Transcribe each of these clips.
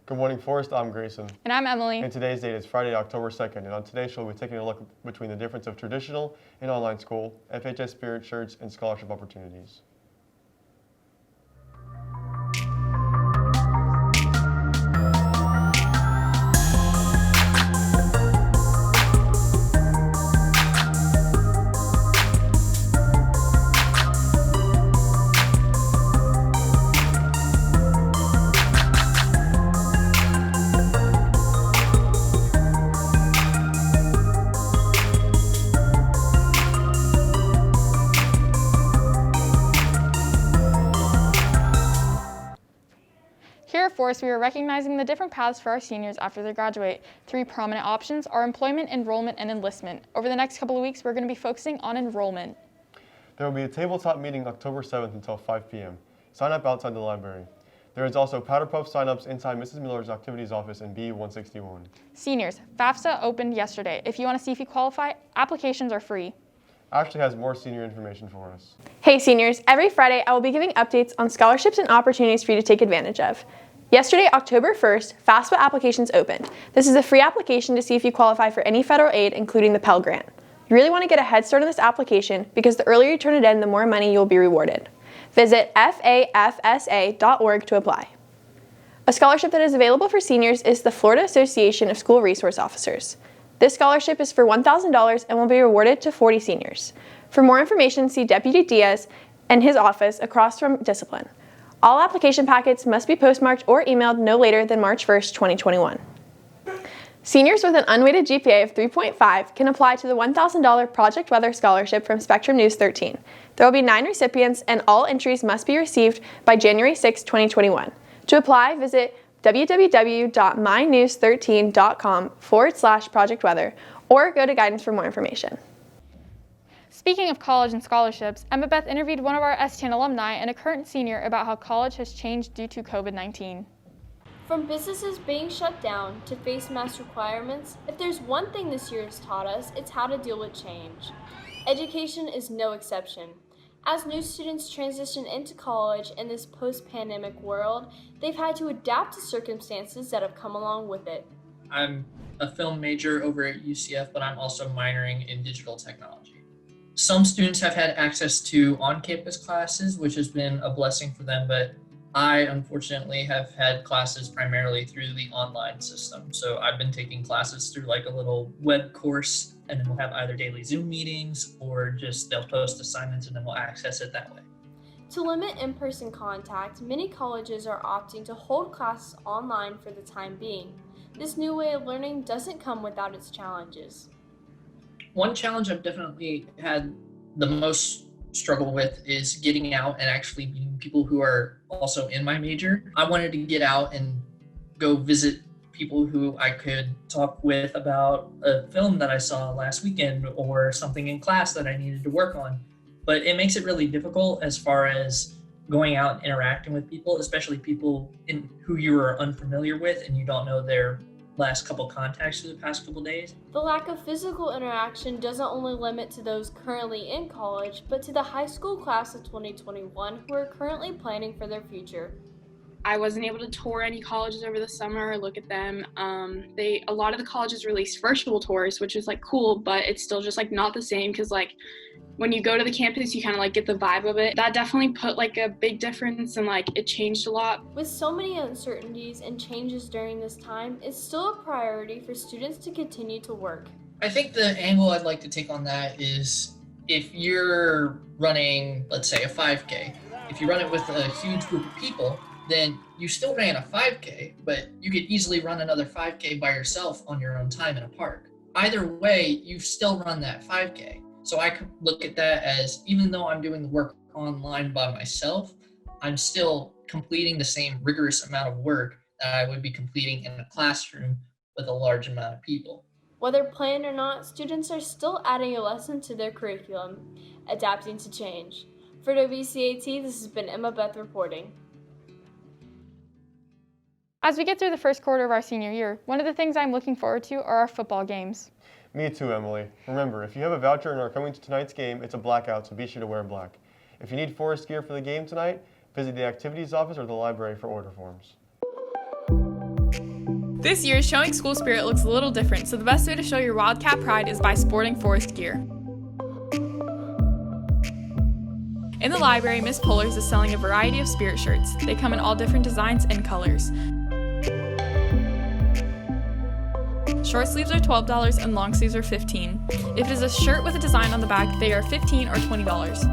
Good morning, Forrest. I'm Grayson. And I'm Emily. And today's date is Friday, October 2nd. And on today's show, we'll be taking a look between the difference of traditional and online school, FHS Spirit shirts, and scholarship opportunities. Here at Forrest, we are recognizing the different paths for our seniors after they graduate. 3 prominent options are employment, enrollment, and enlistment. Over the next couple of weeks, we're going to be focusing on enrollment. There will be a tabletop meeting October 7th until 5 p.m. Sign up outside the library. There is also Powder Puff sign-ups inside Mrs. Miller's activities office in B161. Seniors, FAFSA opened yesterday. If you want to see if you qualify, applications are free. Ashley has more senior information for us. Hey seniors, every Friday I will be giving updates on scholarships and opportunities for you to take advantage of. Yesterday, October 1st, FAFSA applications opened. This is a free application to see if you qualify for any federal aid, including the Pell Grant. You really want to get a head start on this application because the earlier you turn it in, the more money you will be rewarded. Visit fafsa.org to apply. A scholarship that is available for seniors is the Florida Association of School Resource Officers. This scholarship is for $1,000 and will be awarded to 40 seniors. For more information, see Deputy Diaz and his office across from Discipline. All application packets must be postmarked or emailed no later than March 1st, 2021. Seniors with an unweighted GPA of 3.5 can apply to the $1,000 Project Weather Scholarship from Spectrum News 13. There will be 9 recipients and all entries must be received by January 6, 2021. To apply, visit www.mynews13.com/Project Weather or go to guidance for more information. Speaking of college and scholarships, Emma Beth interviewed one of our S10 alumni and a current senior about how college has changed due to COVID-19. From businesses being shut down to face mask requirements, if there's one thing this year has taught us, it's how to deal with change. Education is no exception. As new students transition into college in this post-pandemic world, they've had to adapt to circumstances that have come along with it. I'm a film major over at UCF, but I'm also minoring in digital technology. Some students have had access to on-campus classes, which has been a blessing for them, but I unfortunately have had classes primarily through the online system. So I've been taking classes through like a little web course, and then we'll have either daily Zoom meetings or just they'll post assignments and then we'll access it that way. To limit in-person contact, many colleges are opting to hold classes online for the time being. This new way of learning doesn't come without its challenges. One challenge I've definitely had the most struggle with is getting out and actually meeting people who are also in my major. I wanted to get out and go visit people who I could talk with about a film that I saw last weekend or something in class that I needed to work on. But it makes it really difficult as far as going out and interacting with people, especially people who you are unfamiliar with and you don't know their last couple contacts through the past couple days. The lack of physical interaction doesn't only limit to those currently in college, but to the high school class of 2021 who are currently planning for their future. I wasn't able to tour any colleges over the summer or look at them. A lot of the colleges released virtual tours, which is like cool, but it's still just like not the same because like when you go to the campus, you kind of like get the vibe of it. That definitely put like a big difference and like it changed a lot. With so many uncertainties and changes during this time, it's still a priority for students to continue to work. I think the angle I'd like to take on that is if you're running, let's say a 5K, if you run it with a huge group of people, then you still ran a 5K, but you could easily run another 5K by yourself on your own time in a park. Either way, you've still run that 5K. So I could look at that as, even though I'm doing the work online by myself, I'm still completing the same rigorous amount of work that I would be completing in a classroom with a large amount of people. Whether planned or not, students are still adding a lesson to their curriculum, adapting to change. For WCAT, this has been Emma Beth reporting. As we get through the first quarter of our senior year, one of the things I'm looking forward to are our football games. Me too, Emily. Remember, if you have a voucher and are coming to tonight's game, it's a blackout, so be sure to wear black. If you need Forest gear for the game tonight, visit the activities office or the library for order forms. This year, showing school spirit looks a little different, so the best way to show your Wildcat pride is by sporting forest gear. In the library, Miss Polars is selling a variety of spirit shirts. They come in all different designs and colors. Short sleeves are $12 and long sleeves are $15. If it is a shirt with a design on the back, they are $15 or $20.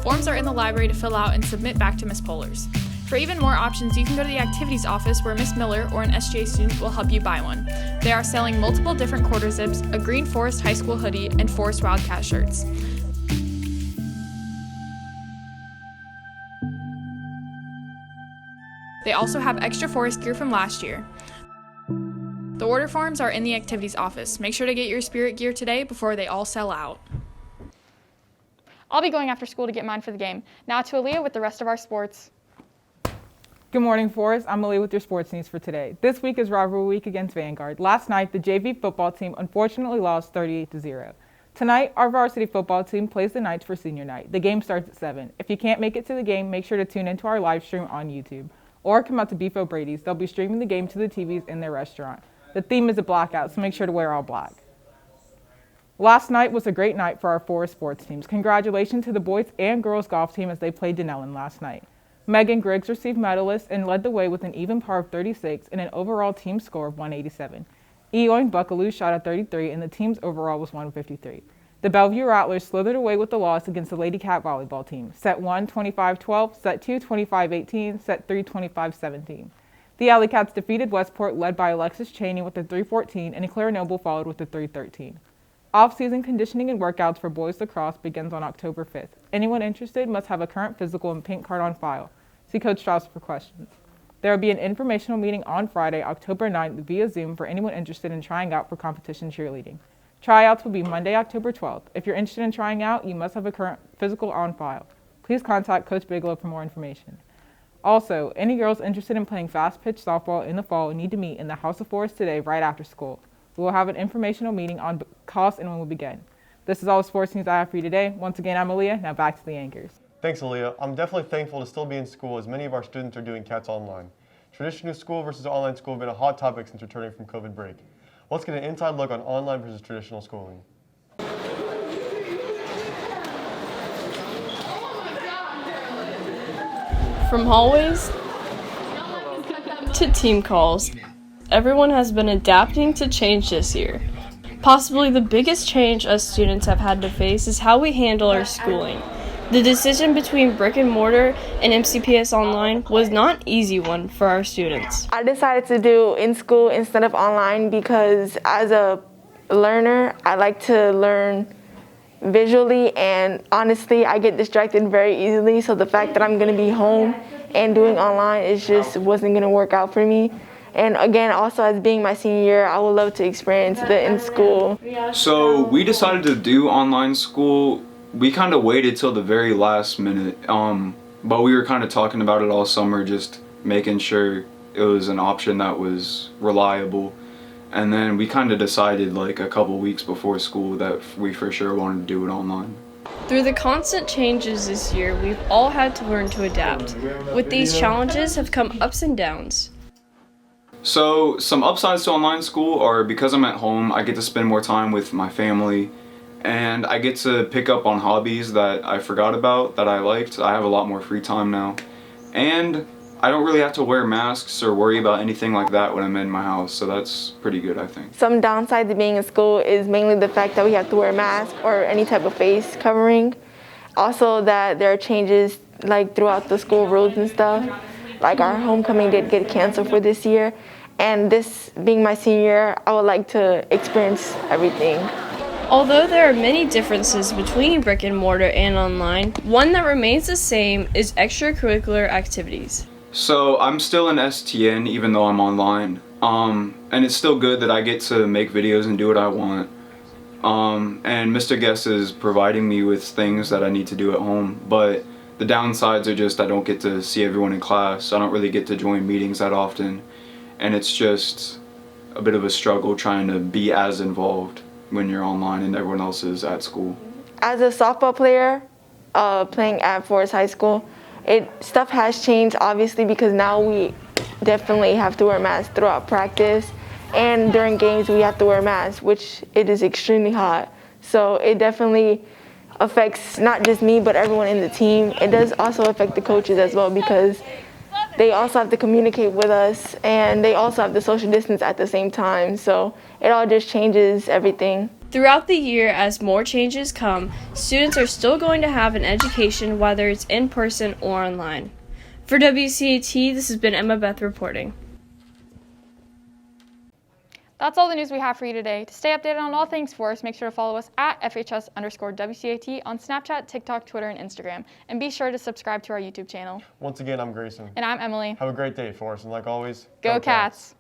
Forms are in the library to fill out and submit back to Miss Polars. For even more options, you can go to the activities office where Miss Miller or an SGA student will help you buy one. They are selling multiple different quarter zips, a Green Forest High School hoodie, and Forest Wildcat shirts. They also have extra forest gear from last year. The order forms are in the activities office. Make sure to get your spirit gear today before they all sell out. I'll be going after school to get mine for the game. Now to Aaliyah with the rest of our sports. Good morning, Forest. I'm Aaliyah with your sports news for today. This week is rivalry week against Vanguard. Last night, the JV football team unfortunately lost 38-0. Tonight, our varsity football team plays the Knights for senior night. The game starts at 7. If you can't make it to the game, make sure to tune into our live stream on YouTube. Or come out to Beef O'Brady's. They'll be streaming the game to the TVs in their restaurant. The theme is a blackout, so make sure to wear all black. Last night was a great night for our Forest sports teams. Congratulations to the boys and girls golf team as they played Denellen last night. Megan Griggs received medalists and led the way with an even par of 36 and an overall team score of 187. Eoin Buckaloo shot a 33 and the team's overall was 153. The Bellevue Rattlers slithered away with the loss against the Lady Cat volleyball team. Set 1, 25-12, set 2, 25-18, set 3, 25-17. The Alley Cats defeated Westport, led by Alexis Cheney with a 3-14 and Claire Noble followed with a 3-13. Off-season conditioning and workouts for boys lacrosse begins on October 5th. Anyone interested must have a current physical and pink card on file. See Coach Strauss for questions. There will be an informational meeting on Friday, October 9th via Zoom for anyone interested in trying out for competition cheerleading. Tryouts will be Monday, October 12th. If you're interested in trying out, you must have a current physical on file. Please contact Coach Bigelow for more information. Also, any girls interested in playing fast-pitch softball in the fall need to meet in the House of Forest today right after school. We will have an informational meeting on costs and when we begin. This is all the sports news I have for you today. Once again, I'm Aaliyah. Now back to the anchors. Thanks, Aaliyah. I'm definitely thankful to still be in school as many of our students are doing CATs online. Traditional school versus online school have been a hot topic since returning from COVID break. Let's get an inside look on online versus traditional schooling. From hallways to team calls, everyone has been adapting to change this year. Possibly the biggest change us students have had to face is how we handle our schooling. The decision between brick and mortar and MCPS online was not an easy one for our students. I decided to do in school instead of online because as a learner, I like to learn visually, and honestly, I get distracted very easily, so the fact that I'm going to be home and doing online wasn't going to work out for me. And again, also as being my senior year, I would love to experience the in school. So we decided to do online school. We kind of waited till the very last minute, but we were kind of talking about it all summer, just making sure it was an option that was reliable. And then we kind of decided like a couple weeks before school that we for sure wanted to do it online. Through the constant changes this year, we've all had to learn to adapt. With these challenges have come ups and downs. So some upsides to online school are because I'm at home, I get to spend more time with my family, and I get to pick up on hobbies that I forgot about, that I liked. I have a lot more free time now. And I don't really have to wear masks or worry about anything like that when I'm in my house, so that's pretty good, I think. Some downsides of being in school is mainly the fact that we have to wear a mask or any type of face covering. Also that there are changes like throughout the school rules and stuff. Like our homecoming did get canceled for this year. And this being my senior year, I would like to experience everything. Although there are many differences between brick and mortar and online, one that remains the same is extracurricular activities. So I'm still in STN even though I'm online, and it's still good that I get to make videos and do what I want. And Mr. Guest is providing me with things that I need to do at home, but the downsides are just I don't get to see everyone in class. I don't really get to join meetings that often, and it's just a bit of a struggle trying to be as involved when you're online and everyone else is at school. As a softball player, playing at Forest High School, Stuff has changed, obviously, because now we definitely have to wear masks throughout practice, and during games we have to wear masks, which it is extremely hot. So it definitely affects not just me, but everyone in the team. It does also affect the coaches as well, because they also have to communicate with us, and they also have to social distance at the same time. So it all just changes everything. Throughout the year, as more changes come, students are still going to have an education, whether it's in person or online. For WCAT, this has been Emma Beth reporting. That's all the news we have for you today. To stay updated on all things Forest, make sure to follow us at FHS_WCAT on Snapchat, TikTok, Twitter, and Instagram. And be sure to subscribe to our YouTube channel. Once again, I'm Grayson. And I'm Emily. Have a great day, Forrest, and like always, Go Cats!